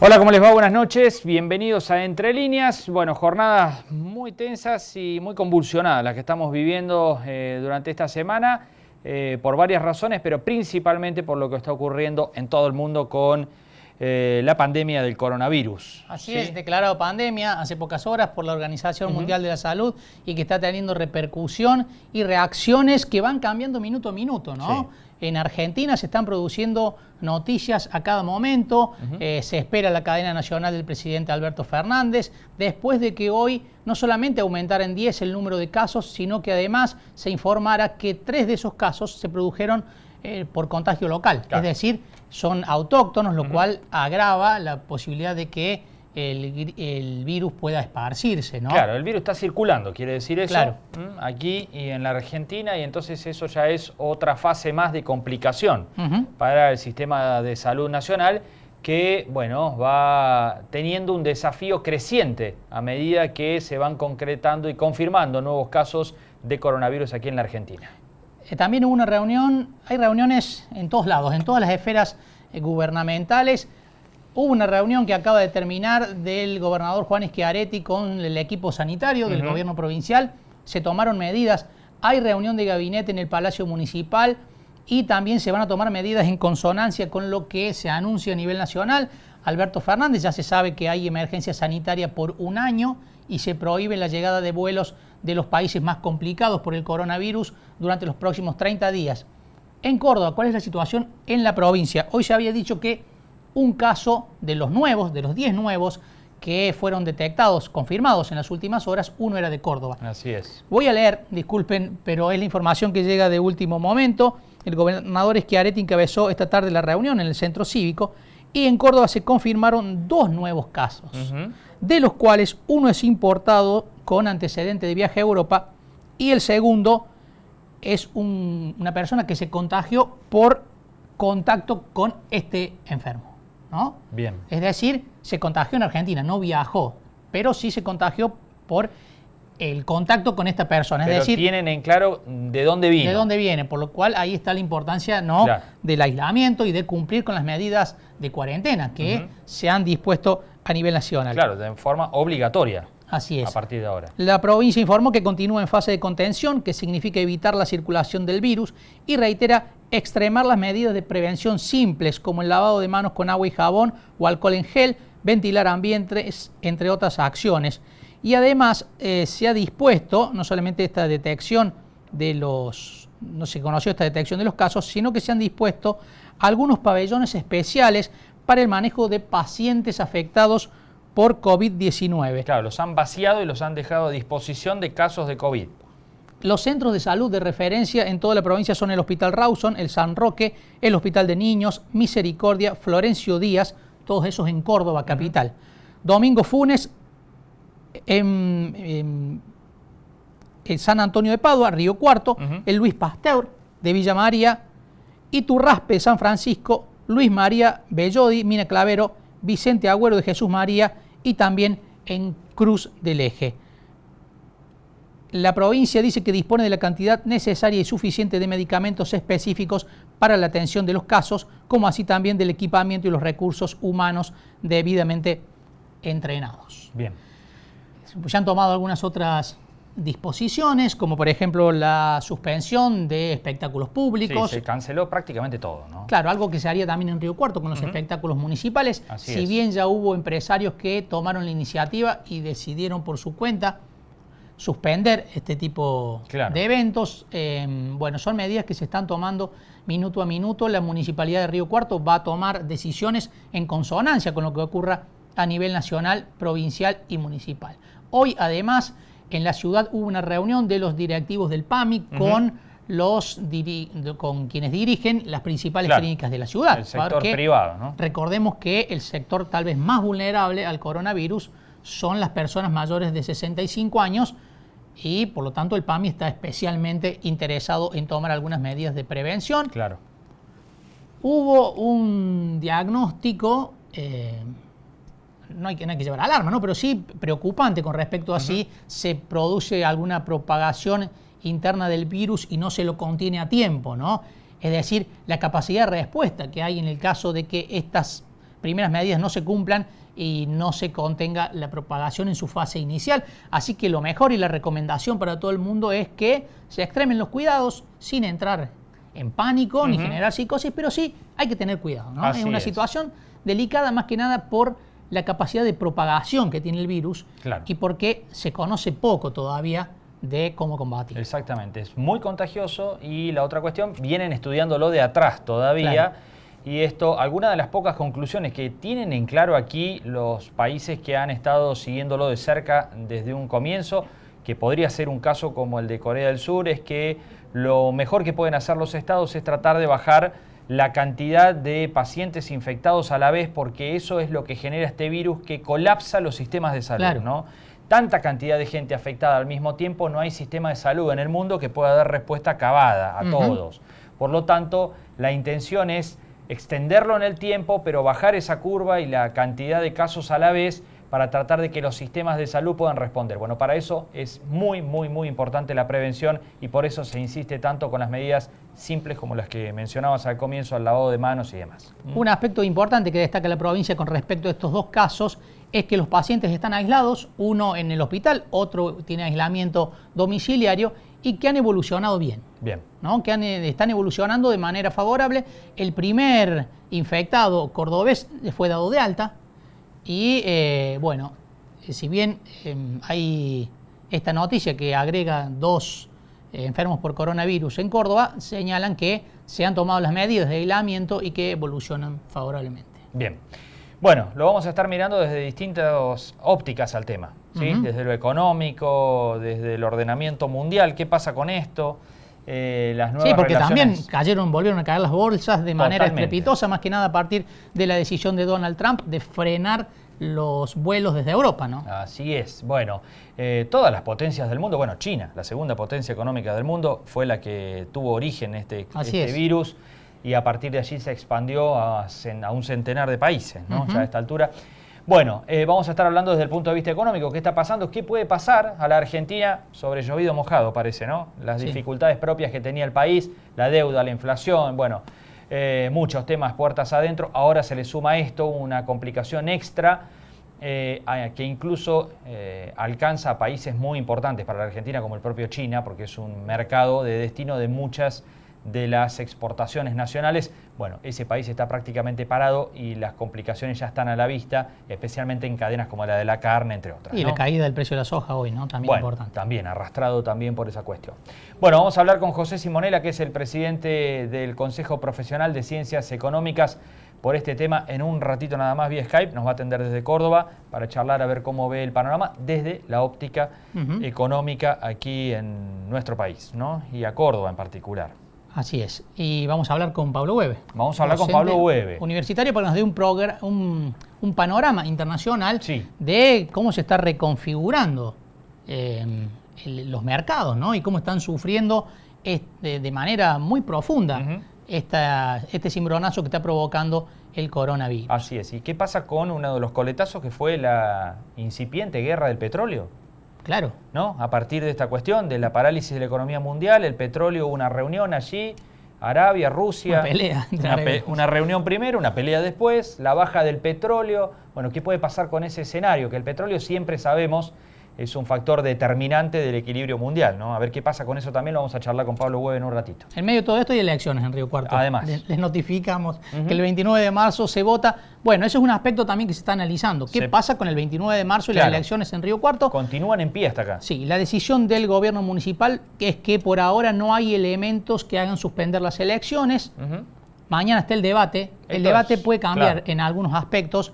Hola, ¿cómo les va? Buenas noches, bienvenidos a Entre Líneas. Bueno, jornadas muy tensas y muy convulsionadas las que estamos viviendo durante esta semana por varias razones, pero principalmente por lo que está ocurriendo en todo el mundo con la pandemia del coronavirus. Así ¿sí? es, declarado pandemia hace pocas horas por la Organización Mundial de la Salud y que está teniendo repercusión y reacciones que van cambiando minuto a minuto, ¿no? Sí. En Argentina se están produciendo noticias a cada momento, se espera la cadena nacional del presidente Alberto Fernández, después de que hoy no solamente aumentara en 10 el número de casos, sino que además se informara que 3 de esos casos se produjeron por contagio local, claro. Es decir, son autóctonos, lo cual agrava la posibilidad de que el virus pueda esparcirse, ¿no? Claro, el virus está circulando, quiere decir eso, claro. Aquí y en la Argentina, y entonces eso ya es otra fase más de complicación para el sistema de salud nacional, que bueno, va teniendo un desafío creciente a medida que se van concretando y confirmando nuevos casos de coronavirus aquí en la Argentina. También hubo una reunión, hay reuniones en todos lados, en todas las esferas gubernamentales. Hubo una reunión que acaba de terminar del gobernador Juan Schiaretti con el equipo sanitario del gobierno provincial. Se tomaron medidas, hay reunión de gabinete en el Palacio Municipal y también se van a tomar medidas en consonancia con lo que se anuncia a nivel nacional. Alberto Fernández, ya se sabe que hay emergencia sanitaria por un año y se prohíbe la llegada de vuelos de los países más complicados por el coronavirus durante los próximos 30 días. En Córdoba, ¿cuál es la situación en la provincia? Hoy se había dicho que un caso de los nuevos, de los 10 nuevos que fueron detectados, confirmados en las últimas horas, uno era de Córdoba. Así es. Voy a leer, disculpen, pero es la información que llega de último momento. El gobernador Schiaretti encabezó esta tarde la reunión en el Centro Cívico y en Córdoba se confirmaron 2 nuevos casos, de los cuales uno es importado con antecedente de viaje a Europa y el segundo es una persona que se contagió por contacto con este enfermo, ¿no? Bien. Es decir, se contagió en Argentina, no viajó, pero sí se contagió por el contacto con esta persona. Pero es decir, tienen en claro de dónde vino. de dónde viene, por lo cual ahí está la importancia, ¿no?, claro, del aislamiento y de cumplir con las medidas de cuarentena que se han dispuesto a nivel nacional. Claro, de forma obligatoria. Así es. A partir de ahora. La provincia informó que continúa en fase de contención, que significa evitar la circulación del virus, y reitera extremar las medidas de prevención simples, como el lavado de manos con agua y jabón o alcohol en gel, ventilar ambientes, entre otras acciones. Y además se ha dispuesto, no solamente esta detección de los, no se conoció esta detección de los casos, sino que se han dispuesto algunos pabellones especiales para el manejo de pacientes afectados por COVID-19. Claro, los han vaciado y los han dejado a disposición de casos de COVID. Los centros de salud de referencia en toda la provincia son el Hospital Rawson, el San Roque, el Hospital de Niños, Misericordia, Florencio Díaz, todos esos en Córdoba, capital. Domingo Funes, en San Antonio de Padua, Río Cuarto, el Luis Pasteur de Villa María, Iturraspe de San Francisco, Luis María Bellodi, Mina Clavero, Vicente Agüero de Jesús María y también en Cruz del Eje. La provincia dice que dispone de la cantidad necesaria y suficiente de medicamentos específicos para la atención de los casos, como así también del equipamiento y los recursos humanos debidamente entrenados. Bien. Ya han tomado algunas otras disposiciones, como por ejemplo la suspensión de espectáculos públicos. Sí, se canceló prácticamente todo, ¿no? Claro, algo que se haría también en Río Cuarto con los espectáculos municipales. Así si es. bien ya hubo empresarios que tomaron la iniciativa y decidieron por su cuenta suspender este tipo de eventos. Bueno, son medidas que se están tomando minuto a minuto. La Municipalidad de Río Cuarto va a tomar decisiones en consonancia con lo que ocurra a nivel nacional, provincial y municipal. Hoy, además, en la ciudad hubo una reunión de los directivos del PAMI con quienes dirigen las principales clínicas de la ciudad. El sector privado, ¿no? Recordemos que el sector tal vez más vulnerable al coronavirus son las personas mayores de 65 años y por lo tanto el PAMI está especialmente interesado en tomar algunas medidas de prevención. Claro. Hubo un diagnóstico, no hay que llevar alarma, ¿no?, pero sí preocupante con respecto a si se produce alguna propagación interna del virus y no se lo contiene a tiempo, ¿no? Es decir, la capacidad de respuesta que hay en el caso de que estas primeras medidas no se cumplan y no se contenga la propagación en su fase inicial. Así que lo mejor y la recomendación para todo el mundo es que se extremen los cuidados sin entrar en pánico ni generar psicosis, pero sí hay que tener cuidado, ¿no? Es una situación delicada más que nada por la capacidad de propagación que tiene el virus y porque se conoce poco todavía de cómo combatir. Exactamente, es muy contagioso y la otra cuestión, vienen estudiándolo de atrás todavía y esto, algunas de las pocas conclusiones que tienen en claro aquí los países que han estado siguiéndolo de cerca desde un comienzo, que podría ser un caso como el de Corea del Sur, es que lo mejor que pueden hacer los estados es tratar de bajar la cantidad de pacientes infectados a la vez, porque eso es lo que genera este virus que colapsa los sistemas de salud, ¿no? Tanta cantidad de gente afectada al mismo tiempo, no hay sistema de salud en el mundo que pueda dar respuesta acabada a todos. Por lo tanto, la intención es extenderlo en el tiempo, pero bajar esa curva y la cantidad de casos a la vez para tratar de que los sistemas de salud puedan responder. Bueno, para eso es muy, muy, muy importante la prevención y por eso se insiste tanto con las medidas simples como las que mencionabas al comienzo, al lavado de manos y demás. Un aspecto importante que destaca la provincia con respecto a estos dos casos es que los pacientes están aislados, uno en el hospital, otro tiene aislamiento domiciliario y que han evolucionado bien. ¿No? Que están evolucionando de manera favorable. El primer infectado cordobés fue dado de alta y bueno, si bien hay esta noticia que agrega 2 enfermos por coronavirus en Córdoba, señalan que se han tomado las medidas de aislamiento y que evolucionan favorablemente. Bien. Bueno, lo vamos a estar mirando desde distintas ópticas al tema, ¿sí? Desde lo económico, desde el ordenamiento mundial, ¿qué pasa con esto? Las nuevas porque relaciones... también volvieron a caer las bolsas de manera estrepitosa, más que nada a partir de la decisión de Donald Trump de frenar los vuelos desde Europa, ¿no? Así es. Bueno, todas las potencias del mundo, bueno, China, la segunda potencia económica del mundo, fue la que tuvo origen este virus. Y a partir de allí se expandió a un centenar de países, ¿no? Ya a esta altura. Bueno, vamos a estar hablando desde el punto de vista económico. ¿Qué está pasando? ¿Qué puede pasar a la Argentina? Sobre llovido mojado, parece, ¿no? Las dificultades propias que tenía el país, la deuda, la inflación, bueno, muchos temas puertas adentro. Ahora se le suma esto, una complicación extra que incluso alcanza a países muy importantes para la Argentina, como el propio China, porque es un mercado de destino de muchas de las exportaciones nacionales. Bueno, ese país está prácticamente parado y las complicaciones ya están a la vista, especialmente en cadenas como la de la carne, entre otras. Y la caída del precio de la soja hoy, ¿no? También importante. También, arrastrado también por esa cuestión. Bueno, vamos a hablar con José Simonella, que es el presidente del Consejo Profesional de Ciencias Económicas, por este tema en un ratito nada más vía Skype. Nos va a atender desde Córdoba para charlar a ver cómo ve el panorama desde la óptica económica aquí en nuestro país, ¿no? Y a Córdoba en particular. Así es. Y vamos a hablar con Pablo Hueve. Vamos a hablar con Pablo Hueve, universitario, para que nos dé un panorama internacional de cómo se está reconfigurando los mercados, ¿no? Y cómo están sufriendo de manera muy profunda este cimbronazo que está provocando el coronavirus. Así es. ¿Y qué pasa con uno de los coletazos que fue la incipiente guerra del petróleo? Claro. ¿No? A partir de esta cuestión de la parálisis de la economía mundial, el petróleo, hubo una reunión allí, Arabia, Rusia. Una pelea. Una reunión primero, una pelea después, la baja del petróleo. Bueno, ¿qué puede pasar con ese escenario? Que el petróleo siempre sabemos es un factor determinante del equilibrio mundial, ¿no? A ver qué pasa con eso también, lo vamos a charlar con Pablo Hueve en un ratito. En medio de todo esto hay elecciones en Río Cuarto. Además. Les notificamos que el 29 de marzo se vota. Bueno, eso es un aspecto también que se está analizando. ¿Qué pasa con el 29 de marzo y las elecciones en Río Cuarto? Continúan en pie hasta acá. Sí, la decisión del gobierno municipal es que por ahora no hay elementos que hagan suspender las elecciones. Mañana está el debate. El debate puede cambiar en algunos aspectos.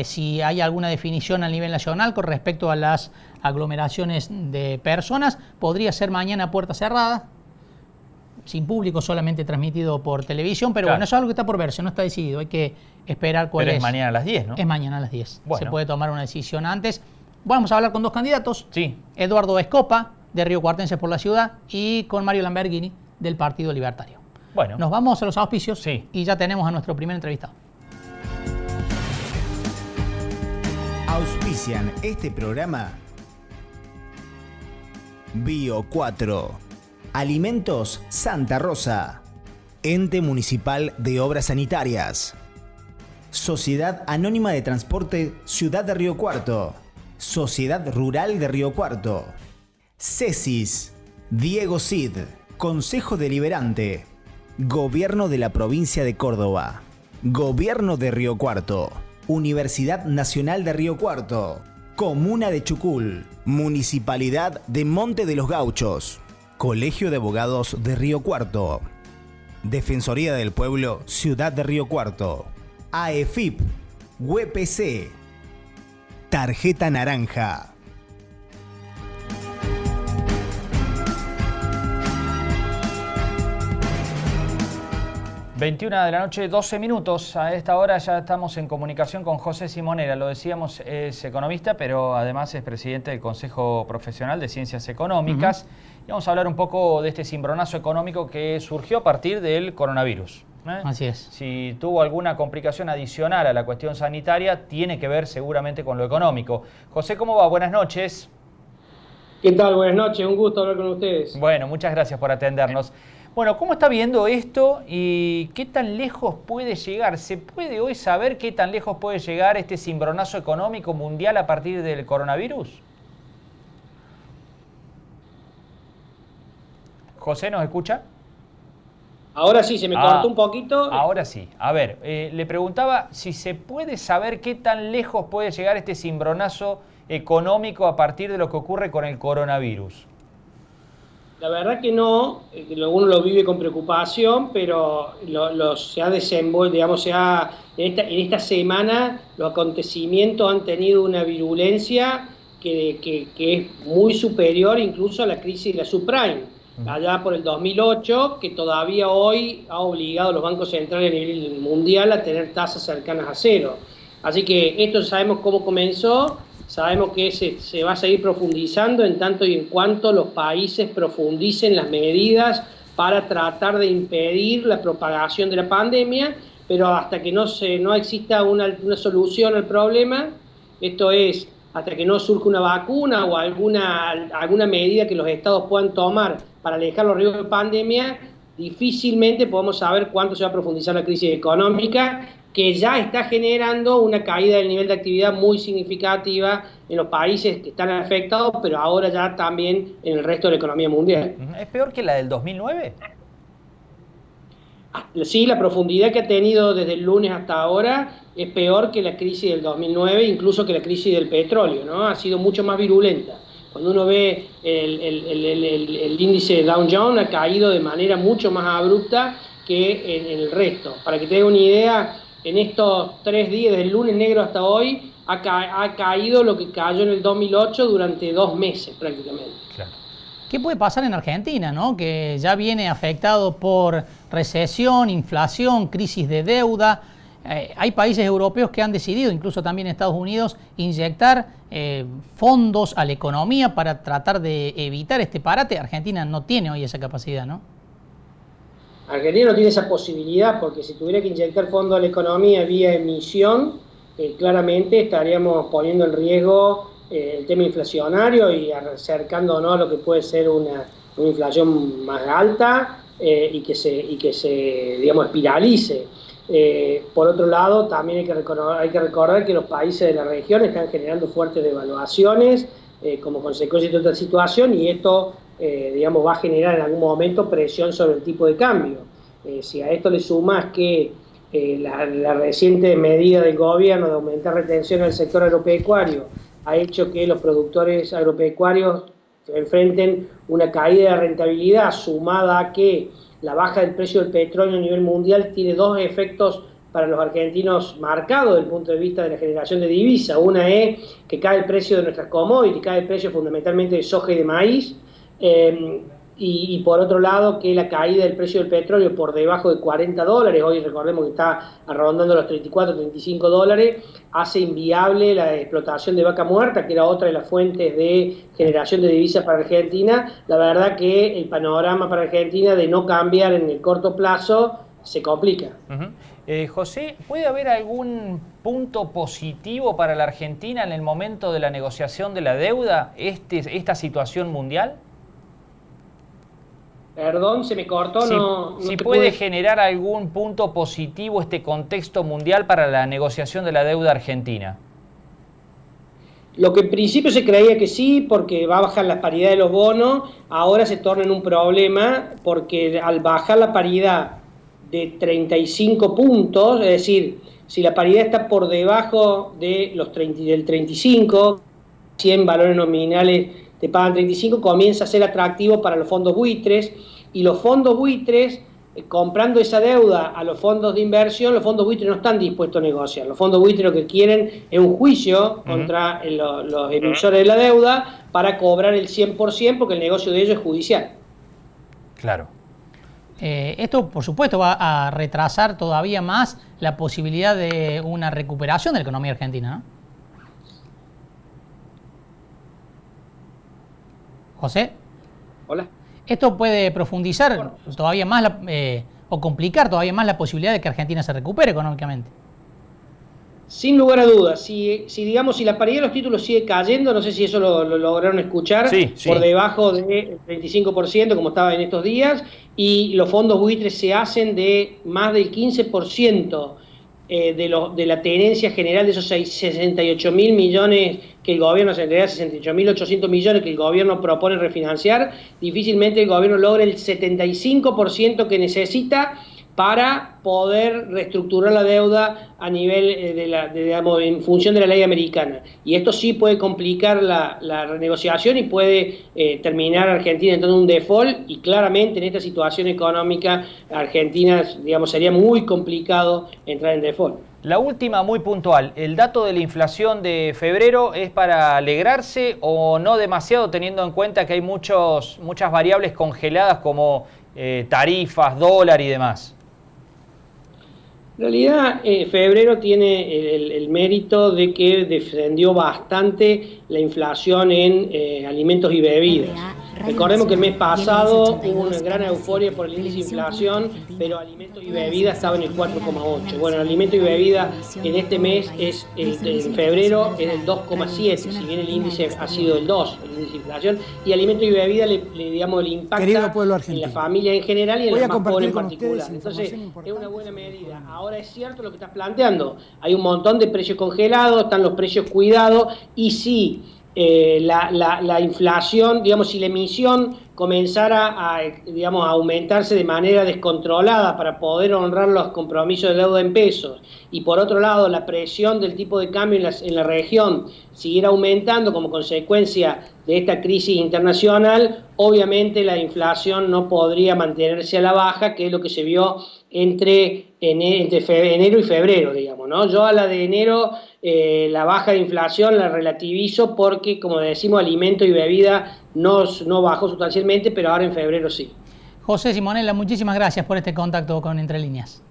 Si hay alguna definición a nivel nacional con respecto a las aglomeraciones de personas, podría ser mañana a puerta cerrada, sin público, solamente transmitido por televisión, pero bueno, eso es algo que está por verse, no está decidido, hay que esperar cuál es. Pero es mañana a las 10, ¿no? Es mañana a las 10, bueno. Se puede tomar una decisión antes. Vamos a hablar con dos candidatos, sí. Eduardo Escopa, de Río Cuartense por la Ciudad, y con Mario Lamberghini, del Partido Libertario. Bueno. Nos vamos a los auspicios y ya tenemos a nuestro primer entrevistado. Auspician este programa Bio 4, Alimentos Santa Rosa, Ente Municipal de Obras Sanitarias, Sociedad Anónima de Transporte Ciudad de Río Cuarto. Sociedad Rural de Río Cuarto. CESIS. Diego Cid. Consejo Deliberante. Gobierno de la Provincia de Córdoba. Gobierno de Río Cuarto. Universidad Nacional de Río Cuarto. Comuna de Chucul. Municipalidad de Monte de los Gauchos. Colegio de Abogados de Río Cuarto. Defensoría del Pueblo Ciudad de Río Cuarto. AEFIP. UPC. Tarjeta Naranja. 21 de la noche, 12 minutos. A esta hora ya estamos en comunicación con José Simonera. Lo decíamos, es economista, pero además es presidente del Consejo Profesional de Ciencias Económicas. Y vamos a hablar un poco de este cimbronazo económico que surgió a partir del coronavirus. Así es. Si tuvo alguna complicación adicional a la cuestión sanitaria, tiene que ver seguramente con lo económico. José, ¿cómo va? Buenas noches. ¿Qué tal? Buenas noches, un gusto hablar con ustedes. Bueno, muchas gracias por atendernos. Bueno, ¿cómo está viendo esto y qué tan lejos puede llegar? ¿Se puede hoy saber qué tan lejos puede llegar este cimbronazo económico mundial a partir del coronavirus? José, ¿nos escucha? Ahora sí, se me cortó un poquito. Ahora sí. A ver, le preguntaba si se puede saber qué tan lejos puede llegar este cimbronazo económico a partir de lo que ocurre con el coronavirus. La verdad que no, uno lo vive con preocupación, pero se ha desenvuelto, digamos, en esta semana los acontecimientos han tenido una virulencia que es muy superior incluso a la crisis de la subprime, allá por el 2008, que todavía hoy ha obligado a los bancos centrales a nivel mundial a tener tasas cercanas a cero. Así que esto sabemos cómo comenzó. Sabemos que se va a seguir profundizando en tanto y en cuanto los países profundicen las medidas para tratar de impedir la propagación de la pandemia, pero hasta que no exista una solución al problema, esto es, hasta que no surja una vacuna o alguna medida que los estados puedan tomar para alejar los riesgos de pandemia, difícilmente podemos saber cuánto se va a profundizar la crisis económica, que ya está generando una caída del nivel de actividad muy significativa en los países que están afectados, pero ahora ya también en el resto de la economía mundial. ¿Es peor que la del 2009? Sí, la profundidad que ha tenido desde el lunes hasta ahora es peor que la crisis del 2009, incluso que la crisis del petróleo, ¿no? Ha sido mucho más virulenta. Cuando uno ve el índice Dow Jones ha caído de manera mucho más abrupta que en el resto. Para que te dé una idea, en estos 3 días, desde el lunes negro hasta hoy, ha caído lo que cayó en el 2008 durante 2 meses prácticamente. Claro. ¿Qué puede pasar en Argentina, ¿no? Que ya viene afectado por recesión, inflación, crisis de deuda? Hay países europeos que han decidido, incluso también Estados Unidos, inyectar fondos a la economía para tratar de evitar este parate. Argentina no tiene hoy esa capacidad, ¿no? Argentina no tiene esa posibilidad porque si tuviera que inyectar fondos a la economía vía emisión, claramente estaríamos poniendo en riesgo el tema inflacionario y acercándonos a lo que puede ser una inflación más alta y que se digamos, espiralice. Por otro lado, también hay que recordar que los países de la región están generando fuertes devaluaciones como consecuencia de otra situación y esto digamos, va a generar en algún momento presión sobre el tipo de cambio. Si a esto le sumas que la reciente medida del gobierno de aumentar retención en el sector agropecuario ha hecho que los productores agropecuarios enfrenten una caída de rentabilidad sumada a que la baja del precio del petróleo a nivel mundial tiene 2 efectos para los argentinos marcados desde el punto de vista de la generación de divisa. Una es que cae el precio de nuestras commodities, cae el precio fundamentalmente de soja y de maíz, y por otro lado que la caída del precio del petróleo por debajo de $40, hoy recordemos que está rondando los 34, 35 dólares, hace inviable la explotación de vaca muerta, que era otra de las fuentes de generación de divisas para Argentina. La verdad que el panorama para Argentina de no cambiar en el corto plazo se complica. José, ¿puede haber algún punto positivo para la Argentina en el momento de la negociación de la deuda, esta situación mundial? Perdón, se me cortó, si puede generar algún punto positivo este contexto mundial para la negociación de la deuda argentina. Lo que en principio se creía que sí, porque va a bajar la paridad de los bonos, ahora se torna en un problema, porque al bajar la paridad de 35 puntos, es decir, si la paridad está por debajo de del 35, 100 valores nominales te pagan 35, comienza a ser atractivo para los fondos buitres, y los fondos buitres, comprando esa deuda a los fondos de inversión, los fondos buitres no están dispuestos a negociar. Los fondos buitres lo que quieren es un juicio contra los emisores de la deuda para cobrar el 100%, porque el negocio de ellos es judicial. Claro. Esto, por supuesto, va a retrasar todavía más la posibilidad de una recuperación de la economía argentina, ¿no? José. Hola. ¿Esto puede profundizar todavía más o complicar todavía más la posibilidad de que Argentina se recupere económicamente? Sin lugar a dudas, si la paridad de los títulos sigue cayendo, no sé si eso lo lograron escuchar, sí. Por debajo del 35%, como estaba en estos días, y los fondos buitres se hacen de más del 15% de la tenencia general de esos 68.000 millones que el gobierno, en realidad 68.800 millones que el gobierno propone refinanciar, difícilmente el gobierno logra el 75% que necesita para poder reestructurar la deuda a nivel digamos, en función de la ley americana. Y esto sí puede complicar la renegociación y puede terminar Argentina entrando en un default, y claramente en esta situación económica Argentina, digamos, sería muy complicado entrar en default. La última, muy puntual, ¿el dato de la inflación de febrero es para alegrarse o no demasiado, teniendo en cuenta que hay muchas variables congeladas como tarifas, dólar y demás? En realidad, febrero tiene el mérito de que defendió bastante la inflación en alimentos y bebidas. Recordemos que el mes pasado hubo una gran euforia por el índice de inflación, pero alimentos y bebidas estaba en el 4,8. Bueno, alimentos y bebidas en este mes, en febrero, es del 2,7, si bien el índice ha sido el 2, el índice de inflación, y alimentos y bebidas le impacta en la familia en general y en las más pobres en particular. Entonces, es una buena medida. Ahora es cierto lo que estás planteando, hay un montón de precios congelados, están los precios cuidados, y sí, la inflación, digamos, si la emisión comenzara digamos, a aumentarse de manera descontrolada para poder honrar los compromisos de deuda en pesos, y por otro lado la presión del tipo de cambio en la región siguiera aumentando como consecuencia de esta crisis internacional, obviamente la inflación no podría mantenerse a la baja, que es lo que se vio entre enero y febrero, digamos, ¿no? Yo a la de enero, la baja de inflación la relativizo porque, como decimos, alimento y bebida no bajó sustancialmente, pero ahora en febrero sí. José Simonella, muchísimas gracias por este contacto con Entre Líneas.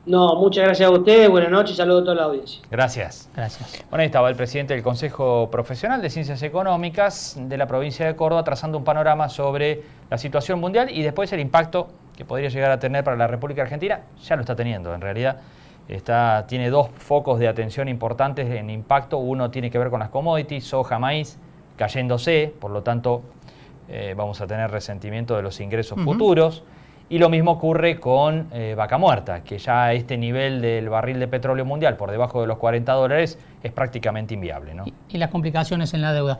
No, muchas gracias a ustedes, buenas noches, saludos a toda la audiencia. Gracias. Gracias. Bueno, ahí estaba el presidente del Consejo Profesional de Ciencias Económicas de la provincia de Córdoba, trazando un panorama sobre la situación mundial y después el impacto que podría llegar a tener para la República Argentina. Ya lo está teniendo, en realidad. Tiene dos focos de atención importantes en impacto. Uno tiene que ver con las commodities, soja, maíz, cayéndose, por lo tanto vamos a tener resentimiento de los ingresos futuros. Y lo mismo ocurre con Vaca Muerta, que ya a este nivel del barril de petróleo mundial, por debajo de los $40, es prácticamente inviable, ¿no? Y las complicaciones en la deuda.